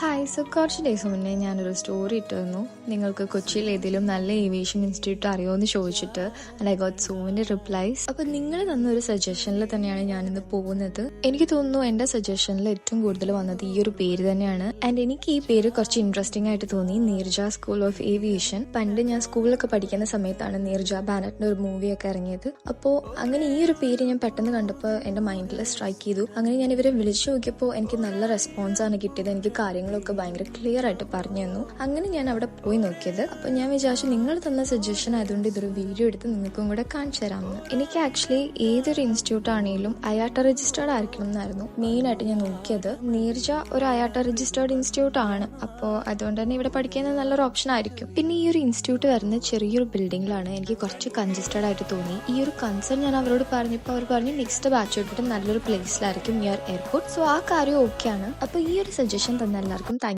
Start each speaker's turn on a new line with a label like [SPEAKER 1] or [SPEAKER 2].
[SPEAKER 1] Hi. കുറച്ച് days മുന്നേ ഞാനൊരു സ്റ്റോറി ഇട്ടിരുന്നു. നിങ്ങൾക്ക് കൊച്ചിയിൽ ഏതെങ്കിലും നല്ല ഏവിയേഷൻ ഇൻസ്റ്റിറ്റ്യൂട്ട് അറിയുമോ എന്ന് ചോദിച്ചിട്ട്. And I got so many replies. അപ്പോൾ നിങ്ങൾ തന്നൊരു സജഷനിൽ തന്നെയാണ് ഞാനിന്ന് പോകുന്നത്. എനിക്ക് തോന്നുന്നു എൻ്റെ സജഷനിൽ ഏറ്റവും കൂടുതൽ വന്നത് ഈ ഒരു പേര് തന്നെയാണ്. ആൻഡ് എനിക്ക് ഈ പേര് കുറച്ച് ഇൻട്രസ്റ്റിംഗ് ആയിട്ട് തോന്നി. Neerja school of aviation. പണ്ട് ഞാൻ സ്കൂളിലൊക്കെ പഠിക്കുന്ന സമയത്താണ് നീർജ ബാനറ്റിൻ്റെ ഒരു മൂവിയൊക്കെ ഇറങ്ങിയത്. അപ്പോൾ അങ്ങനെ ഈ ഒരു പേര് ഞാൻ പെട്ടെന്ന് കണ്ടപ്പോൾ എൻ്റെ മൈൻഡിൽ സ്ട്രൈക്ക് ചെയ്തു. അങ്ങനെ ഞാൻ ഇവരെ വിളിച്ചു നോക്കിയപ്പോൾ എനിക്ക് നല്ല റെസ്പോൺസാണ് കിട്ടിയത്. എനിക്ക് കാര്യങ്ങളൊക്കെ ഭയങ്കര ക്ലിയർ ആയിട്ട് പറഞ്ഞു തന്നു. അങ്ങനെ ഞാൻ അവിടെ പോയി നോക്കിയത്. അപ്പൊ ഞാൻ വിചാരിച്ചു നിങ്ങൾ തന്ന സജഷൻ ആയതുകൊണ്ട് ഇതൊരു വീഡിയോ എടുത്ത് നിങ്ങൾക്കും കൂടെ കാണിച്ചു തരാമെന്ന്. എനിക്ക് ആക്ച്വലി ഏതൊരു ഇൻസ്റ്റിറ്റ്യൂട്ട് ആണെങ്കിലും അയാട്ട രജിസ്റ്റേർഡ് ആയിരിക്കണം എന്നായിരുന്നു മെയിൻ ആയിട്ട് ഞാൻ നോക്കിയത്. നീർജ ഒരു അയാട്ട രജിസ്റ്റേർഡ് ഇൻസ്റ്റിറ്റ്യൂട്ട് ആണ്. അപ്പോൾ അതുകൊണ്ട് തന്നെ ഇവിടെ പഠിക്കുന്നത് നല്ലൊരു ഓപ്ഷൻ ആയിരിക്കും. പിന്നെ ഈ ഒരു ഇൻസ്റ്റിറ്റ്യൂട്ട് വരുന്നത് ചെറിയൊരു ബിൽഡിംഗിലാണ്. എനിക്ക് കുറച്ച് കൺജസ്റ്റഡ് ആയിട്ട് തോന്നി. ഈ ഒരു കൺസേൺ ഞാൻ അവരോട് പറഞ്ഞപ്പോൾ അവർ പറഞ്ഞു നെക്സ്റ്റ് ബാച്ച് തൊട്ടിട്ട് നല്ലൊരു പ്ലേസിലായിരിക്കും നിയർ എയർപോർട്ട്. സോ ആ കാര്യം ഓക്കെയാണ്. അപ്പൊ ഈ ഒരു സജഷൻ തന്ന എല്ലാവർക്കും താങ്ക്